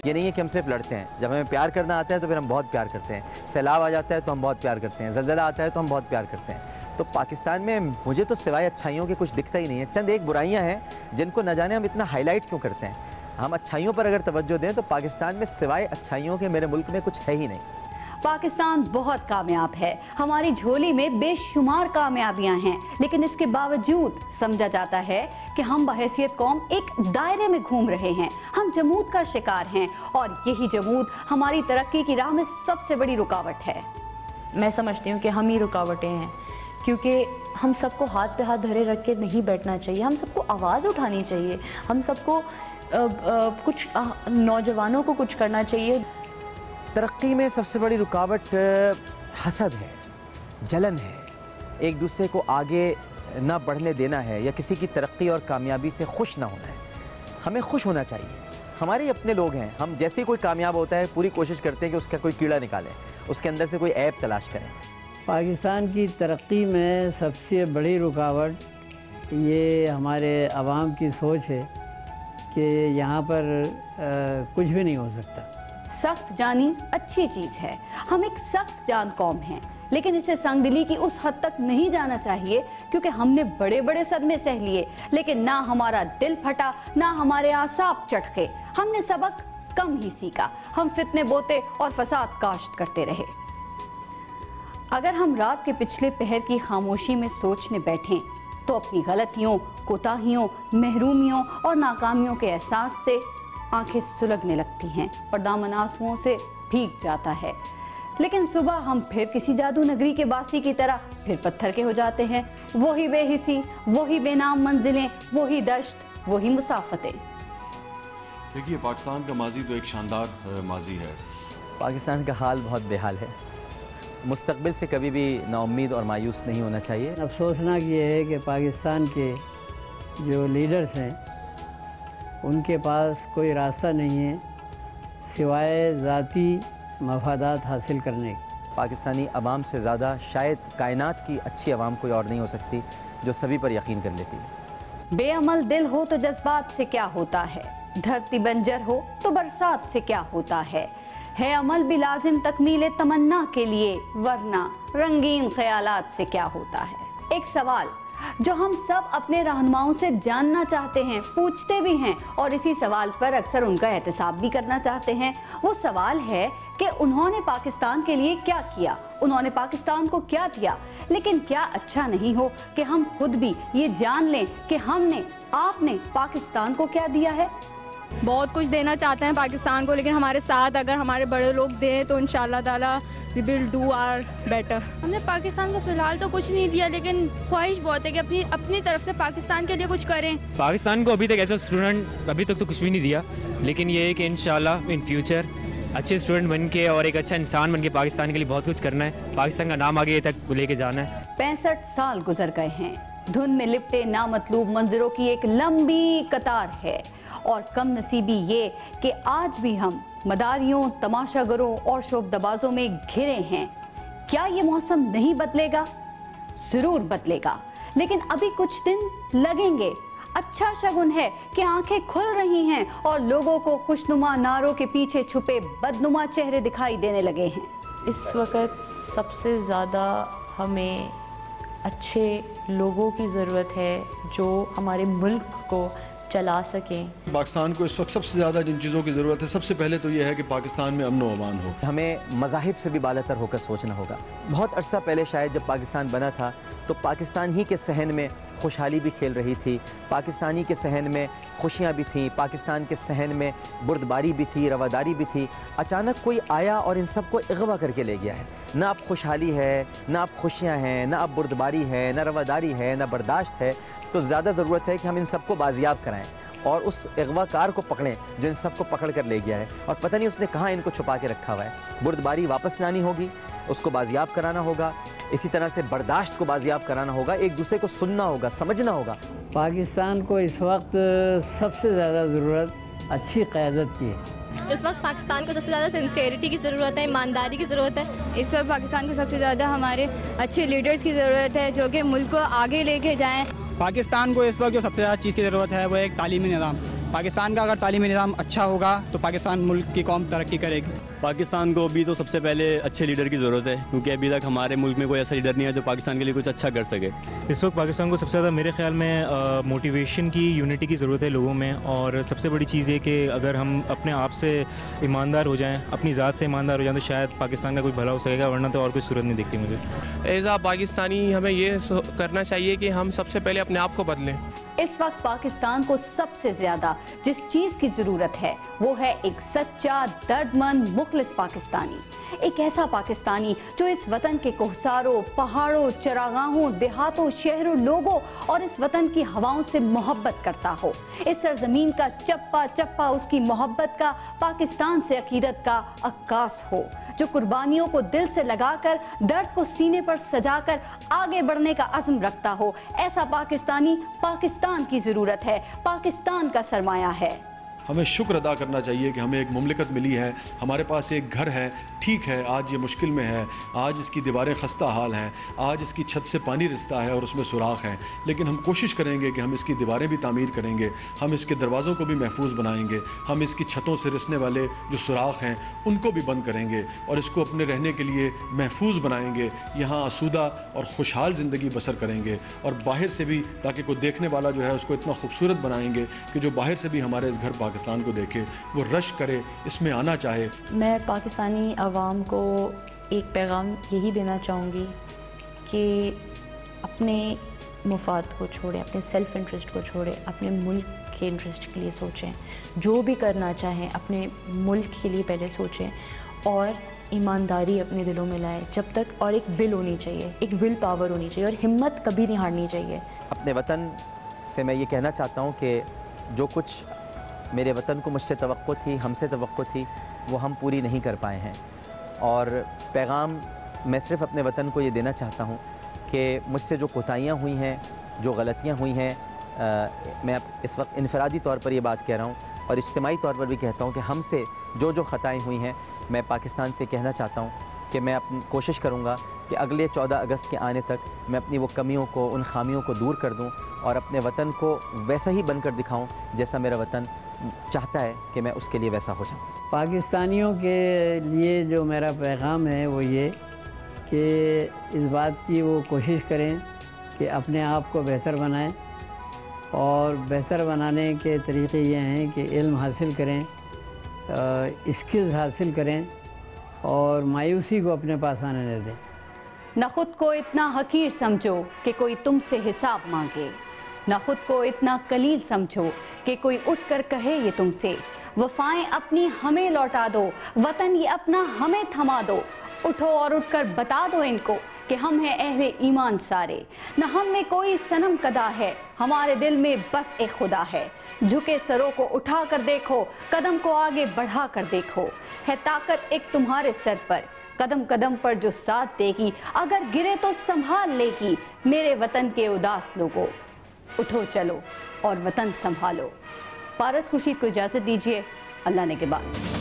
یہ نہیں ہے کہ ہم صرف لڑتے ہیں، جب ہمیں پیار کرنا آتا ہے تو پھر ہم بہت پیار کرتے ہیں، سیلاب آ جاتا ہے تو ہم بہت پیار کرتے ہیں، زلزلہ آتا ہے تو ہم بہت پیار کرتے ہیں۔ تو پاکستان میں مجھے تو سوائے اچھائیوں کے کچھ دکھتا ہی نہیں ہے، چند ایک برائیاں ہیں جن کو نہ جانے ہم اتنا ہائی لائٹ کیوں کرتے ہیں۔ ہم اچھائیوں پر اگر توجہ دیں تو پاکستان میں سوائے اچھائیوں کے میرے ملک میں کچھ ہے ہی نہیں۔ پاکستان بہت کامیاب ہے، ہماری جھولی میں بے شمار کامیابیاں ہیں، لیکن اس کے باوجود سمجھا جاتا ہے کہ ہم بحیثیت قوم ایک دائرے میں گھوم رہے ہیں، ہم جمود کا شکار ہیں، اور یہی جمود ہماری ترقی کی راہ میں سب سے بڑی رکاوٹ ہے۔ میں سمجھتی ہوں کہ ہم ہی رکاوٹیں ہیں، کیونکہ ہم سب کو ہاتھ پہ ہاتھ دھرے رکھ کے نہیں بیٹھنا چاہیے، ہم سب کو آواز اٹھانی چاہیے، ہم سب کو کچھ نوجوانوں کو کچھ کرنا چاہیے۔ ترقی میں سب سے بڑی رکاوٹ حسد ہے، جلن ہے، ایک دوسرے کو آگے نہ بڑھنے دینا ہے، یا کسی کی ترقی اور کامیابی سے خوش نہ ہونا ہے۔ ہمیں خوش ہونا چاہیے، ہمارے اپنے لوگ ہیں، ہم جیسے کوئی کامیاب ہوتا ہے پوری کوشش کرتے ہیں کہ اس کا کوئی کیڑا نکالیں، اس کے اندر سے کوئی عیب تلاش کریں۔ پاکستان کی ترقی میں سب سے بڑی رکاوٹ یہ ہمارے عوام کی سوچ ہے کہ یہاں پر کچھ بھی نہیں ہو سکتا۔ سخت جانی اچھی چیز ہے، ہم ایک سخت جان قوم ہیں، لیکن اسے سنگ دلی کی اس حد تک نہیں جانا چاہیے، کیونکہ ہم نے بڑے بڑے صدمے سہ لیے، لیکن نہ ہمارا دل پھٹا، نہ ہمارے اعصاب چٹکے، ہم نے سبق کم ہی سیکھا، ہم فتنے بوتے اور فساد کاشت کرتے رہے۔ اگر ہم رات کے پچھلے پہر کی خاموشی میں سوچنے بیٹھیں تو اپنی غلطیوں، کوتاہیوں، محرومیوں اور ناکامیوں کے احساس سے آنکھیں سلگنے لگتی ہیں اور دامن آنسوؤں سے بھیگ جاتا ہے، لیکن صبح ہم پھر کسی جادو نگری کے باسی کی طرح پھر پتھر کے ہو جاتے ہیں، وہی بے حسی، وہی بے نام منزلیں، وہی دشت، وہی مسافتیں۔ دیکھیے، پاکستان کا ماضی تو ایک شاندار ماضی ہے۔ پاکستان کا حال بہت بے حال ہے، مستقبل سے کبھی بھی نا امید اور مایوس نہیں ہونا چاہیے۔ افسوسناک یہ ہے کہ پاکستان کے جو لیڈرز ہیں ان کے پاس کوئی راستہ نہیں ہے سوائے ذاتی مفادات حاصل کرنے کے۔ پاکستانی عوام سے زیادہ شاید کائنات کی اچھی عوام کوئی اور نہیں ہو سکتی جو سبھی پر یقین کر لیتی ہے۔ بے عمل دل ہو تو جذبات سے کیا ہوتا ہے، دھرتی بنجر ہو تو برسات سے کیا ہوتا ہے عمل بھی لازم تکمیل تمنا کے لیے، ورنہ رنگین خیالات سے کیا ہوتا ہے۔ ایک سوال جو ہم سب اپنے رہنماؤں سے جاننا چاہتے ہیں، پوچھتے بھی ہیں، اور اسی سوال پر اکثر ان کا احتساب بھی کرنا چاہتے ہیں، وہ سوال ہے کہ انہوں نے پاکستان کے لیے کیا کیا، انہوں نے پاکستان کو کیا دیا۔ لیکن کیا اچھا نہیں ہو کہ ہم خود بھی یہ جان لیں کہ ہم نے، آپ نے پاکستان کو کیا دیا ہے؟ بہت کچھ دینا چاہتے ہیں پاکستان کو، لیکن ہمارے ساتھ اگر ہمارے بڑے لوگ دیں تو انشاءاللہ تعالیٰ we will do our better۔ ہم نے پاکستان کو فی الحال تو کچھ نہیں دیا، لیکن خواہش بہت ہے کہ اپنی طرف سے پاکستان کے لیے کچھ کریں۔ پاکستان کو ابھی تک ایز اے اسٹوڈنٹ ابھی تک تو کچھ بھی نہیں دیا، لیکن یہ ہے کہ انشاءاللہ ان فیوچر اچھے اسٹوڈنٹ بن کے اور ایک اچھا انسان بن کے پاکستان کے لیے بہت کچھ کرنا ہے، پاکستان کا نام آگے تک لے کے جانا ہے۔ 65 سال گزر گئے ہیں، دھن میں لپٹے نامطلوب منظروں کی ایک لمبی قطار ہے، اور کم نصیبی یہ کہ آج بھی ہم مداریوں، تماشا گروں اور شوق دبازوں میں گھرے ہیں۔ کیا یہ موسم نہیں بدلے گا؟ ضرور بدلے گا، لیکن ابھی کچھ دن لگیں گے۔ اچھا شگن ہے کہ آنکھیں کھل رہی ہیں اور لوگوں کو خوشنما نعروں کے پیچھے چھپے بدنما چہرے دکھائی دینے لگے ہیں۔ اس وقت سب سے زیادہ ہمیں اچھے لوگوں کی ضرورت ہے جو ہمارے ملک کو چلا سکیں۔ پاکستان کو اس وقت سب سے زیادہ جن چیزوں کی ضرورت ہے، سب سے پہلے تو یہ ہے کہ پاکستان میں امن و امان ہو۔ ہمیں مذاہب سے بھی بالاتر ہو کر سوچنا ہوگا۔ بہت عرصہ پہلے شاید جب پاکستان بنا تھا تو پاکستان ہی کے صحن میں خوشحالی بھی کھیل رہی تھی، پاکستانی کے صحن میں خوشیاں بھی تھیں، پاکستان کے صحن میں بردباری بھی تھی، رواداری بھی تھی۔ اچانک کوئی آیا اور ان سب کو اغوا کر کے لے گیا ہے۔ نہ اب خوشحالی ہے، نہ اب خوشیاں ہیں، نہ اب بردباری ہے، نہ رواداری ہے، نہ برداشت ہے۔ تو زیادہ ضرورت ہے کہ ہم ان سب کو بازیاب کرائیں اور اس اغوا کار کو پکڑیں جو ان سب کو پکڑ کر لے گیا ہے، اور پتہ نہیں اس نے کہاں ان کو چھپا کے رکھا ہوا ہے۔ بردباری واپس لانی ہوگی، اس کو بازیاب کرانا ہوگا، اسی طرح سے برداشت کو بازیاب کرانا ہوگا، ایک دوسرے کو سننا ہوگا، سمجھنا ہوگا۔ پاکستان کو اس وقت سب سے زیادہ ضرورت اچھی قیادت کی ہے۔ اس وقت پاکستان کو سب سے زیادہ سنسیئرٹی کی ضرورت ہے، ایمانداری کی ضرورت ہے۔ اس وقت پاکستان کو سب سے زیادہ ہمارے اچھے لیڈرز کی ضرورت ہے جو کہ ملک کو آگے لے کے جائیں۔ پاکستان کو اس وقت جو سب سے زیادہ چیز کی ضرورت ہے وہ ایک تعلیمی نظام۔ پاکستان کا اگر تعلیمی نظام اچھا ہوگا تو پاکستان ملک کی قوم ترقی کرے گی. پاکستان کو ابھی تو سب سے پہلے اچھے لیڈر کی ضرورت ہے، کیونکہ ابھی تک ہمارے ملک میں کوئی ایسا لیڈر نہیں ہے جو پاکستان کے لیے کچھ اچھا کر سکے. اس وقت پاکستان کو سب سے زیادہ میرے خیال میں موٹیویشن کی، یونٹی کی ضرورت ہے لوگوں میں. اور سب سے بڑی چیز یہ کہ اگر ہم اپنے آپ سے ایماندار ہو جائیں، اپنی ذات سے ایماندار ہو جائیں، تو شاید پاکستان کا کوئی بھلا ہو سکے گا، ورنہ تو اور کوئی صورت نہیں دکھتی مجھے. ایز اے پاکستانی ہمیں یہ کرنا چاہیے کہ ہم سب سے پہلے اپنے آپ کو بدلیں. اس وقت پاکستان کو سب سے زیادہ جس چیز کی ضرورت ہے وہ ہے ایک سچا، درد مند، مخلص پاکستانی. ایک ایسا پاکستانی جو اس وطن کے کوہساروں، پہاڑوں، چراگاہوں، دیہاتوں، شہروں، لوگوں اور اس وطن کی ہواؤں سے محبت کرتا ہو. اس سرزمین کا چپا چپا اس کی محبت کا، پاکستان سے عقیدت کا عکاس ہو. جو قربانیوں کو دل سے لگا کر، درد کو سینے پر سجا کر آگے بڑھنے کا عزم رکھتا ہو. ایسا پاکستانی پاکستان کی ضرورت ہے، پاکستان کا سرمایہ ہے. ہمیں شکر ادا کرنا چاہیے کہ ہمیں ایک مملکت ملی ہے، ہمارے پاس ایک گھر ہے. ٹھیک ہے آج یہ مشکل میں ہے، آج اس کی دیواریں خستہ حال ہیں، آج اس کی چھت سے پانی رستا ہے اور اس میں سوراخ ہیں، لیکن ہم کوشش کریں گے کہ ہم اس کی دیواریں بھی تعمیر کریں گے، ہم اس کے دروازوں کو بھی محفوظ بنائیں گے، ہم اس کی چھتوں سے رسنے والے جو سوراخ ہیں ان کو بھی بند کریں گے اور اس کو اپنے رہنے کے لیے محفوظ بنائیں گے. یہاں آسودہ اور خوشحال زندگی بسر کریں گے اور باہر سے بھی، تاکہ کوئی دیکھنے والا جو ہے اس کو اتنا خوبصورت بنائیں گے کہ جو باہر سے بھی ہمارے اس گھر پاکستان کو دیکھے وہ رش کرے، اس میں آنا چاہے. میں پاکستانی عوام کو ایک پیغام یہی دینا چاہوں گی کہ اپنے مفاد کو چھوڑیں، اپنے سیلف انٹرسٹ کو چھوڑیں، اپنے ملک کے انٹرسٹ کے لیے سوچیں. جو بھی کرنا چاہیں اپنے ملک کے لیے پہلے سوچیں اور ایمانداری اپنے دلوں میں لائیں جب تک. اور ایک ول ہونی چاہیے، ایک ول پاور ہونی چاہیے اور ہمت کبھی نہیں ہارنی چاہیے. اپنے وطن سے میں یہ کہنا چاہتا ہوں کہ جو کچھ میرے وطن کو مجھ سے توقع تھی، ہم سے توقع تھی، وہ ہم پوری نہیں کر پائے ہیں. اور پیغام میں صرف اپنے وطن کو یہ دینا چاہتا ہوں کہ مجھ سے جو کوتاہیاں ہوئی ہیں، جو غلطیاں ہوئی ہیں، میں اس وقت انفرادی طور پر یہ بات کہہ رہا ہوں اور اجتماعی طور پر بھی کہتا ہوں کہ ہم سے جو خطائیں ہوئی ہیں، میں پاکستان سے کہنا چاہتا ہوں کہ میں اپنی کوشش کروں گا کہ اگلے 14 اگست کے آنے تک میں اپنی وہ کمیوں کو، ان خامیوں کو دور کر دوں اور اپنے وطن کو ویسا ہی بن کر دکھاؤں جیسا میرا وطن چاہتا ہے کہ میں اس کے لیے ویسا ہو جاؤں. پاکستانیوں کے لیے جو میرا پیغام ہے وہ یہ کہ اس بات کی وہ کوشش کریں کہ اپنے آپ کو بہتر بنائیں اور بہتر بنانے کے طریقے یہ ہیں کہ علم حاصل کریں، اسکلز حاصل کریں اور مایوسی کو اپنے پاس آنے نہ دیں. نہ خود کو اتنا حقیر سمجھو کہ کوئی تم سے حساب مانگے، نہ خود کو اتنا قلیل سمجھو کہ کوئی اٹھ کر کہے یہ تم سے. وفائیں اپنی ہمیں لوٹا دو، وطن یہ اپنا ہمیں تھما دو. اٹھو اور اٹھ کر بتا دو ان کو کہ ہم ہیں اہل ایمان سارے. نہ ہم میں کوئی صنم کدا ہے، ہمارے دل میں بس ایک خدا ہے. جھکے سروں کو اٹھا کر دیکھو، قدم کو آگے بڑھا کر دیکھو. ہے طاقت ایک تمہارے سر پر، قدم قدم پر جو ساتھ دے گی، اگر گرے تو سنبھال لے گی. میرے وطن کے اداس لوگوں، اٹھو چلو اور وطن سنبھالو. پارس خورشید کو اجازت دیجیے، اللہ نے کے بعد.